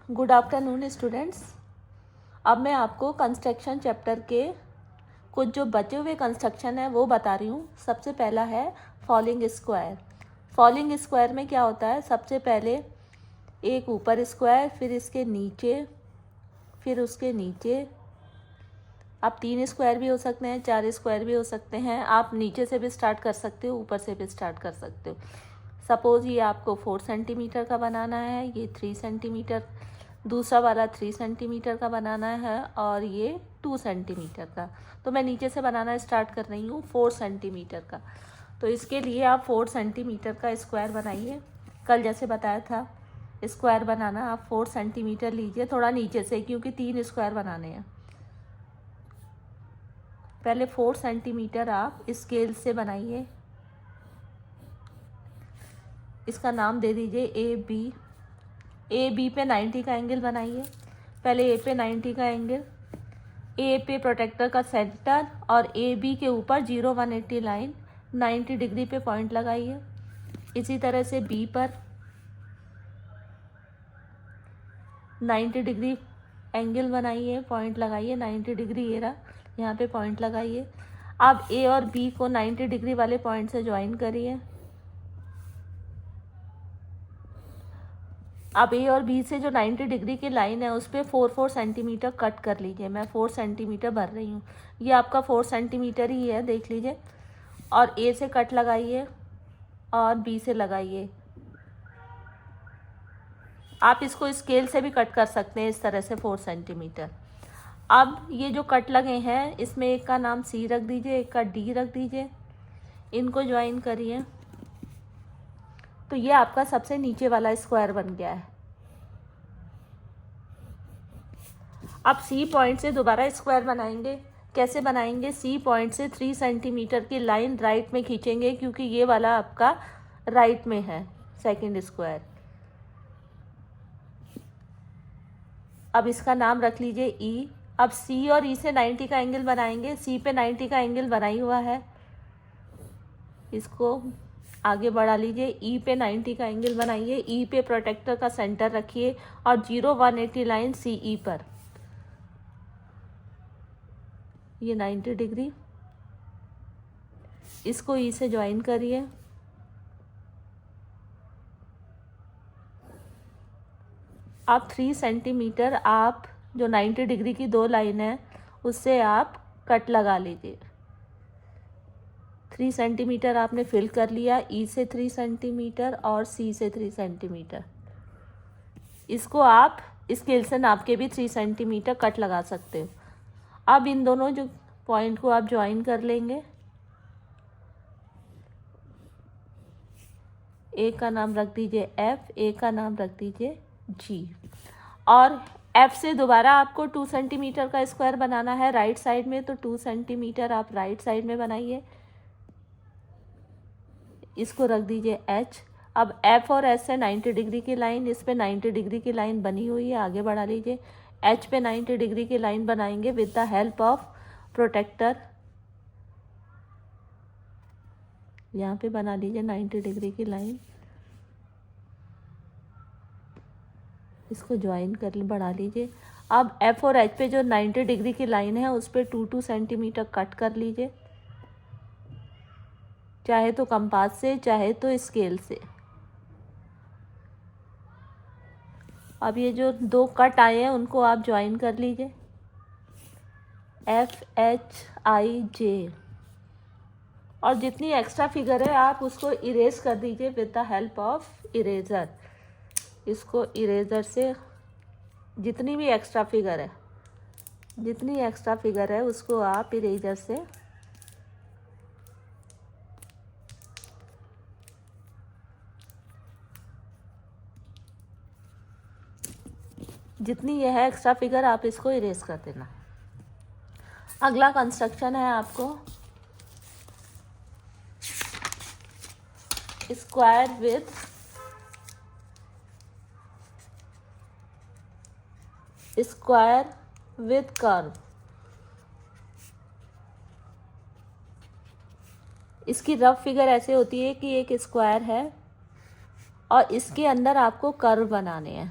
Good afternoon students. अब मैं आपको कंस्ट्रक्शन चैप्टर के कुछ जो बचे हुए कंस्ट्रक्शन है वो बता रही हूँ। सबसे पहला है फॉलिंग स्क्वायर। फॉलिंग स्क्वायर में क्या होता है, सबसे पहले एक ऊपर स्क्वायर, फिर इसके नीचे, फिर उसके नीचे। आप 3 स्क्वायर भी हो सकते हैं, 4 स्क्वायर भी हो सकते हैं। आप नीचे से भी स्टार्ट कर सकते हो, ऊपर से भी स्टार्ट कर सकते हो। सपोज़ ये आपको 4 सेंटीमीटर का बनाना है, ये 3 सेंटीमीटर, दूसरा वाला 3 सेंटीमीटर का बनाना है और ये 2 सेंटीमीटर का। तो मैं नीचे से बनाना स्टार्ट कर रही हूँ 4 सेंटीमीटर का। तो इसके लिए आप 4 सेंटीमीटर का स्क्वायर बनाइए। कल जैसे बताया था स्क्वायर बनाना, आप 4 सेंटीमीटर लीजिए, थोड़ा नीचे से, क्योंकि 3 स्क्वायर बनाने हैं। पहले 4 सेंटीमीटर आप स्केल से बनाइए। इसका नाम दे दीजिए ए बी पे 90 का एंगल बनाइए। पहले ए पे 90 का एंगल, ए पे प्रोटेक्टर का सेंटर और ए बी के ऊपर 0-180 लाइन 90 डिग्री पे पॉइंट लगाइए। इसी तरह से बी पर 90 डिग्री एंगल बनाइए, पॉइंट लगाइए 90 डिग्री, ये रहा, यहाँ पे पॉइंट लगाइए। अब ए और बी को 90 डिग्री वाले पॉइंट से ज्वाइन करिए। अब ए और बी से जो 90 डिग्री की लाइन है उस पर 4-4 सेंटीमीटर कट कर लीजिए। मैं 4 सेंटीमीटर भर रही हूँ, ये आपका 4 सेंटीमीटर ही है, देख लीजिए। और ए से कट लगाइए और बी से लगाइए। आप इसको स्केल से भी कट कर सकते हैं इस तरह से 4 सेंटीमीटर। अब ये जो कट लगे हैं इसमें एक का नाम सी रख दीजिए, एक का डी रख दीजिए, इनको ज्वाइन करिए। तो ये आपका सबसे नीचे वाला स्क्वायर बन गया है। अब सी पॉइंट से दोबारा स्क्वायर बनाएंगे। कैसे बनाएंगे? सी पॉइंट से 3 सेंटीमीटर की लाइन राइट में खींचेंगे, क्योंकि ये वाला आपका राइट में है सेकंड स्क्वायर। अब इसका नाम रख लीजिए ई। अब सी और ई से 90 का एंगल बनाएंगे। सी पे 90 का एंगल बना ही हुआ है, इसको आगे बढ़ा लीजिए। ई पे 90 का एंगल बनाइए, ई पे प्रोटेक्टर का सेंटर रखिए और 0-180 लाइन सी ई पर, ये 90 डिग्री, इसको ई से ज्वाइन करिए। अब 3 सेंटीमीटर आप जो 90 डिग्री की 2 लाइन है उससे आप कट लगा लीजिए। 3 सेंटीमीटर आपने फिल कर लिया, ई से 3 सेंटीमीटर और सी से 3 सेंटीमीटर। इसको आप स्केल से नाप के भी 3 सेंटीमीटर कट लगा सकते हो। अब इन दोनों जो पॉइंट को आप ज्वाइन कर लेंगे। एक का नाम रख दीजिए एफ, एक का नाम रख दीजिए जी। और एफ से दोबारा आपको 2 सेंटीमीटर का स्क्वायर बनाना है राइट साइड में, तो 2 सेंटीमीटर आप राइट साइड में बनाइए। इसको रख दीजिए एच। अब एफ और एस से 90 डिग्री की लाइन, इस पे 90 डिग्री की लाइन बनी हुई है, आगे बढ़ा लीजिए। एच पे 90 डिग्री की लाइन बनाएंगे with the help of protractor. यहाँ पे बना लीजिए 90 डिग्री की लाइन, इसको ज्वाइन कर बढ़ा लीजिए। अब एफ और एच पे जो 90 डिग्री की लाइन है उस पर 2-2 सेंटीमीटर कट कर लीजिए, चाहे तो कंपास से चाहे तो स्केल से। अब ये जो 2 कट आए हैं उनको आप ज्वाइन कर लीजिए, एफ एच आई जे। और जितनी एक्स्ट्रा फिगर है आप उसको इरेज कर दीजिए with the help of eraser. इसको इरेजर से जितनी भी एक्स्ट्रा फिगर है उसको आप इरेजर से जितनी यह है एक्स्ट्रा फिगर आप इसको इरेज कर देना। अगला कंस्ट्रक्शन है आपको स्क्वायर विथ कर्व। इसकी रफ फिगर ऐसे होती है कि एक स्क्वायर है और इसके अंदर आपको कर्व बनाने हैं।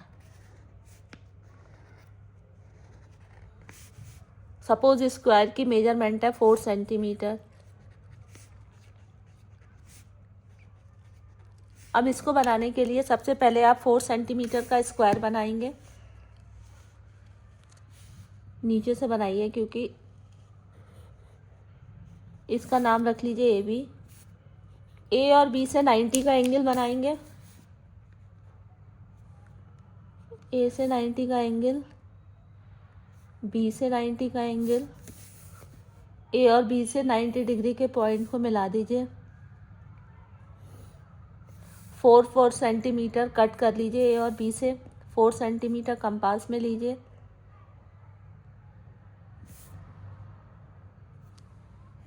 सपोज स्क्वायर की मेजरमेंट है 4 सेंटीमीटर। अब इसको बनाने के लिए सबसे पहले आप 4 सेंटीमीटर का स्क्वायर बनाएंगे। नीचे से बनाइए, क्योंकि इसका नाम रख लीजिए ए बी। ए और बी से 90 का एंगल बनाएंगे। ए से 90 का एंगल, बी से 90 का एंगल। ए और बी से 90 डिग्री के पॉइंट को मिला दीजिए। 4 सेंटीमीटर कट कर लीजिए ए और बी से। 4 सेंटीमीटर कंपास में लीजिए।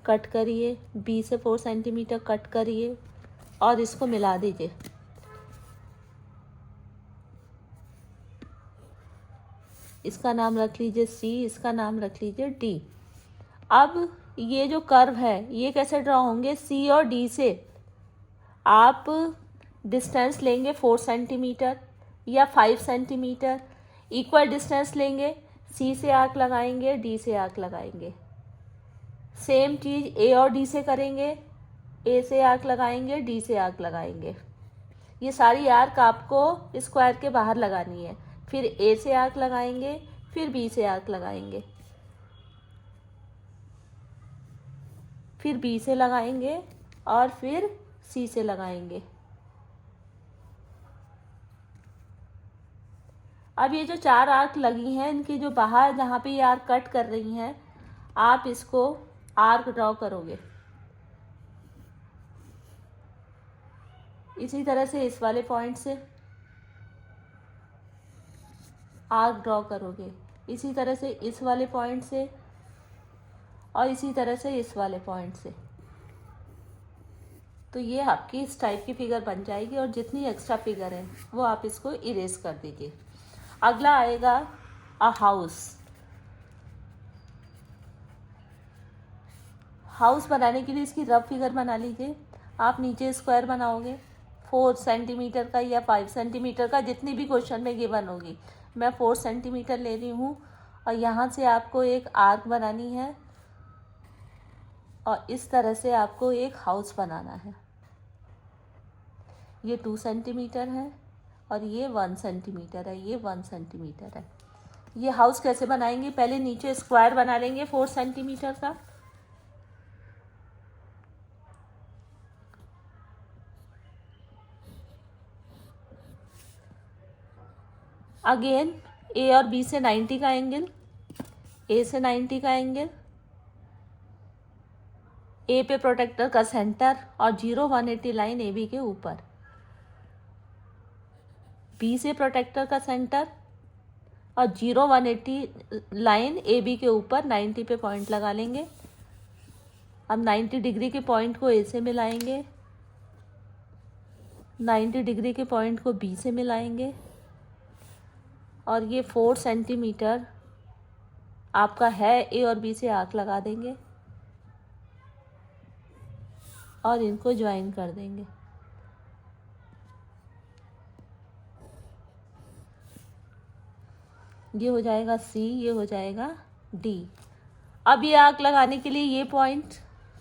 कट करिए, बी से 4 सेंटीमीटर कट करिए और इसको मिला दीजिए। इसका नाम रख लीजिए सी, इसका नाम रख लीजिए डी। अब ये जो कर्व है ये कैसे ड्रॉ होंगे? सी और डी से आप डिस्टेंस लेंगे 4 सेंटीमीटर या 5 सेंटीमीटर। इक्वल डिस्टेंस लेंगे, सी से आर्क लगाएंगे, डी से आर्क लगाएंगे। सेम चीज़ ए और डी से करेंगे। ए से आर्क लगाएंगे, डी से आर्क लगाएंगे। ये सारी आर्क आपको स्क्वायर के बाहर लगानी है। फिर ए से आर्क लगाएंगे, फिर बी से आर्क लगाएंगे, फिर बी से लगाएंगे और फिर सी से लगाएंगे। अब ये जो 4 आर्क लगी हैं, इनकी जो बाहर जहाँ पे ये आर्क कट कर रही हैं, आप इसको आर्क ड्रॉ करोगे। इसी तरह से इस वाले पॉइंट से आर्क ड्रॉ करोगे, इसी तरह से इस वाले पॉइंट से, और इसी तरह से इस वाले पॉइंट से। तो ये आपकी इस टाइप की फिगर बन जाएगी। और जितनी एक्स्ट्रा फिगर है वो आप इसको इरेज कर दीजिए। अगला आएगा अ हाउस। हाउस बनाने के लिए इसकी रफ फिगर बना लीजिए। आप नीचे स्क्वायर बनाओगे 4 सेंटीमीटर का या 5 सेंटीमीटर का, जितनी भी क्वेश्चन में गिवन होगी। मैं 4 सेंटीमीटर ले रही हूँ और यहाँ से आपको एक आर्क बनानी है और इस तरह से आपको एक हाउस बनाना है। ये 2 सेंटीमीटर है और ये 1 सेंटीमीटर है, ये 1 सेंटीमीटर है। ये हाउस कैसे बनाएंगे? पहले नीचे स्क्वायर बना लेंगे 4 सेंटीमीटर का। अगेन ए और बी से 90 का एंगल, ए से 90 का एंगल, ए पे प्रोटेक्टर का सेंटर और 0-180 लाइन ए बी के ऊपर। बी से प्रोटेक्टर का सेंटर और 0-180 लाइन ए बी के ऊपर 90 पे पॉइंट लगा लेंगे। अब 90 डिग्री के पॉइंट को ए से मिलाएंगे, 90 डिग्री के पॉइंट को बी से मिलाएंगे और ये 4 सेंटीमीटर आपका है, ए और बी से आर्क लगा देंगे और इनको ज्वाइन कर देंगे। ये हो जाएगा सी, ये हो जाएगा डी। अब ये आर्क लगाने के लिए ये पॉइंट,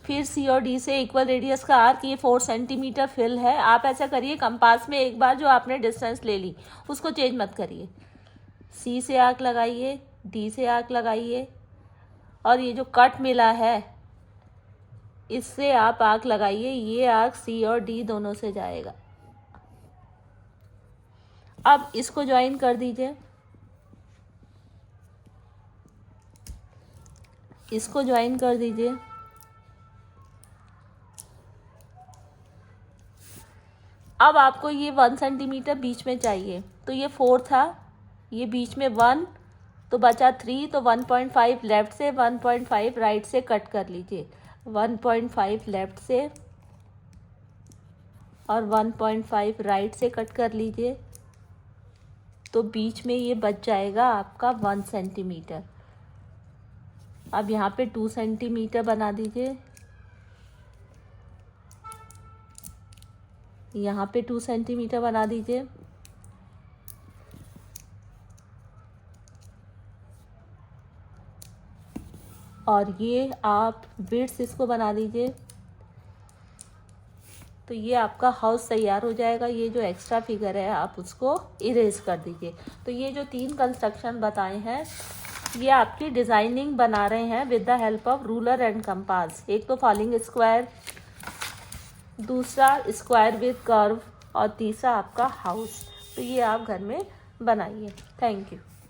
फिर सी और डी से इक्वल रेडियस का आर्क, ये 4 सेंटीमीटर फिल है। आप ऐसा करिए, कंपास में एक बार जो आपने डिस्टेंस ले ली उसको चेंज मत करिए। सी से आर्क लगाइए, डी से आर्क लगाइए और ये जो कट मिला है इससे आप आर्क लगाइए। ये आर्क सी और डी दोनों से जाएगा। अब इसको ज्वाइन कर दीजिए, इसको ज्वाइन कर दीजिए। अब आपको ये 1 सेंटीमीटर बीच में चाहिए, तो ये 4 था, ये बीच में 1 तो बचा 3, तो 1.5 लेफ्ट से 1.5 राइट से कट कर लीजिए। 1.5 लेफ्ट से और 1.5 राइट से कट कर लीजिए, तो बीच में ये बच जाएगा आपका 1 सेंटीमीटर। अब यहाँ पे 2 सेंटीमीटर बना दीजिए, यहाँ पे 2 सेंटीमीटर बना दीजिए। और ये आप बिट्स इसको बना दीजिए। तो ये आपका हाउस तैयार हो जाएगा। ये जो एक्स्ट्रा फिगर है आप उसको इरेज कर दीजिए। तो ये जो 3 कंस्ट्रक्शन बताए हैं ये आपकी डिज़ाइनिंग बना रहे हैं with the help of ruler and compass. एक तो फॉलिंग स्क्वायर, दूसरा स्क्वायर विद कर्व और तीसरा आपका हाउस। तो ये आप घर में बनाइए। Thank you.